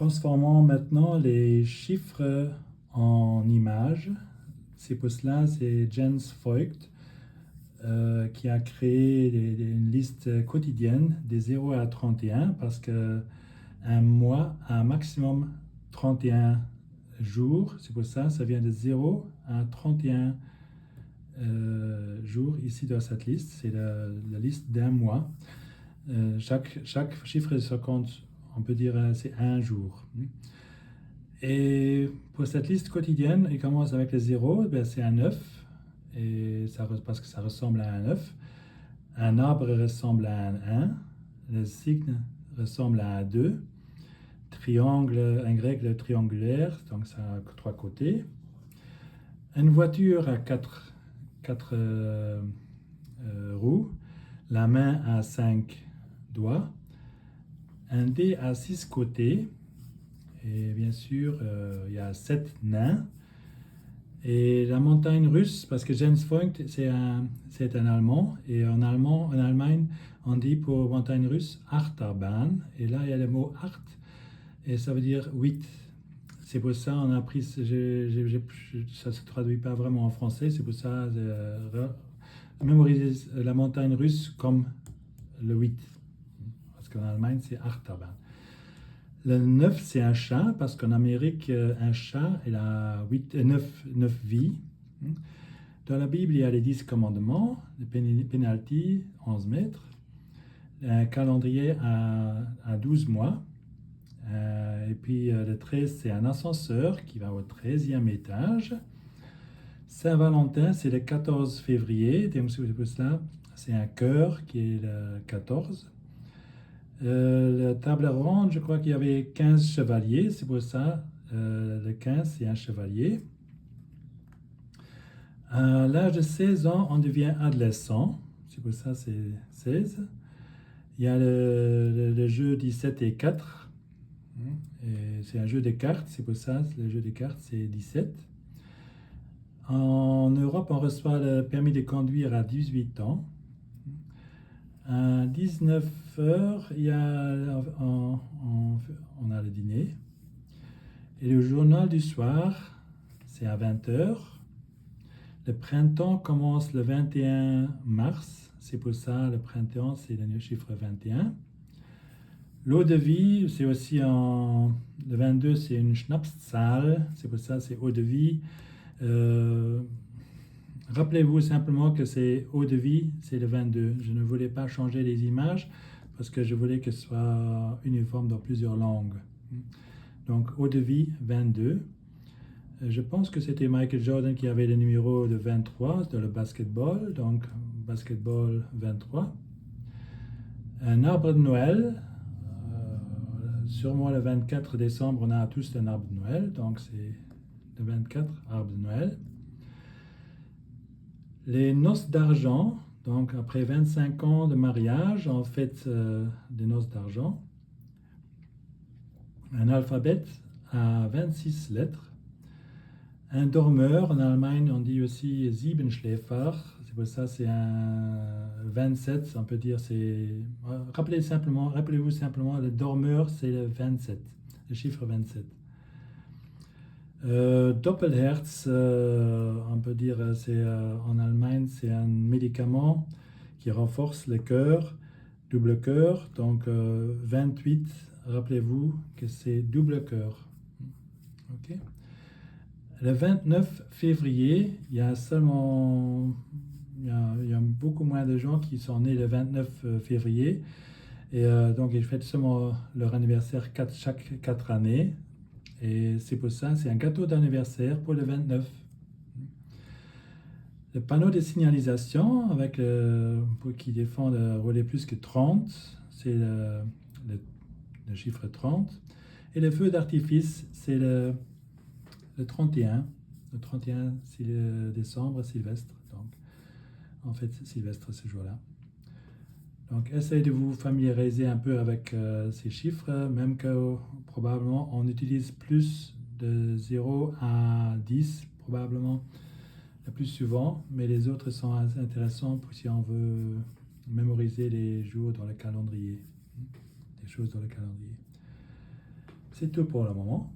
Transformons maintenant les chiffres en images. C'est pour cela, c'est Jens Voigt qui a créé une liste quotidienne des 0 à 31 parce qu'un mois a un maximum 31 jours. C'est pour ça, ça vient de 0 à 31 jours ici dans cette liste. C'est la liste d'un mois. Chaque chiffre se compte, on peut dire, c'est un jour. Et pour cette liste quotidienne, il commence avec le 0, ben c'est un 9, et parce que ça ressemble à un 9. Un arbre ressemble à un 1, le signe ressemble à un 2, triangle, un grec triangulaire, donc ça a 3 côtés. Une voiture a 4 roues, la main a 5 doigts, un dé a 6 côtés, et bien sûr, il y a 7 nains. Et la montagne russe, parce que Jens Voigt, c'est un Allemand, et en Allemagne, on dit pour montagne russe Achterbahn, et là il y a le mot Acht, et ça veut dire 8. C'est pour ça on a pris, ça ne se traduit pas vraiment en français, c'est pour ça mémoriser la montagne russe comme le 8, parce qu'en Allemagne c'est Achterbahn. Le 9, c'est un chat, parce qu'en Amérique, un chat, il a 9 vies. Dans la Bible, il y a les 10 commandements, le penalty, 11 mètres, un calendrier à 12 mois, et puis le 13, c'est un ascenseur qui va au 13e étage. Saint-Valentin, c'est le 14 février, c'est un cœur qui est le 14. La table ronde, je crois qu'il y avait 15 chevaliers, c'est pour ça, le 15, c'est un chevalier. À l'âge de 16 ans, on devient adolescent, c'est pour ça, c'est 16. Il y a le jeu 17 et 4, et c'est un jeu de cartes, c'est pour ça, le jeu de cartes, c'est 17. En Europe, on reçoit le permis de conduire à 18 ans. À 19h, on a le dîner. Et le journal du soir, c'est à 20h. Le printemps commence le 21 mars. C'est pour ça, le printemps, c'est le chiffre 21. L'eau de vie, c'est aussi le 22, c'est une Schnapszahl. C'est pour ça, c'est eau de vie. Rappelez-vous simplement que c'est eau de vie, c'est le 22. Je ne voulais pas changer les images parce que je voulais que ce soit uniforme dans plusieurs langues. Donc, eau de vie, 22. Je pense que c'était Michael Jordan qui avait le numéro de 23 dans le basketball. Donc, basketball 23. Un arbre de Noël. Sûrement le 24 décembre, on a tous un arbre de Noël. Donc, c'est le 24, arbre de Noël. Les noces d'argent, donc après 25 ans de mariage, on fête des noces d'argent. Un alphabet à 26 lettres. Un dormeur, en Allemagne on dit aussi Siebenschläfer, c'est pour ça c'est un 27, on peut dire c'est... Rappelez-vous simplement, le dormeur c'est le 27, le chiffre 27. Doppelherz, on peut dire, en Allemagne, c'est un médicament qui renforce le cœur, double cœur. Donc 28, rappelez-vous que c'est double cœur. Okay. Le 29 février, il y a beaucoup moins de gens qui sont nés le 29 février. Et donc ils fêtent seulement leur anniversaire chaque 4 années. Et c'est pour ça, c'est un gâteau d'anniversaire pour le 29. Le panneau de signalisation qui défend le relais plus que 30, c'est le chiffre 30. Et le feu d'artifice, c'est le 31. Le 31 décembre, Sylvestre. Donc, en fait, Sylvestre ce jour-là. Donc, essayez de vous familiariser un peu avec ces chiffres, même que probablement on utilise plus de 0 à 10, probablement le plus souvent, mais les autres sont intéressants pour si on veut mémoriser les jours dans le calendrier, les choses dans le calendrier. C'est tout pour le moment.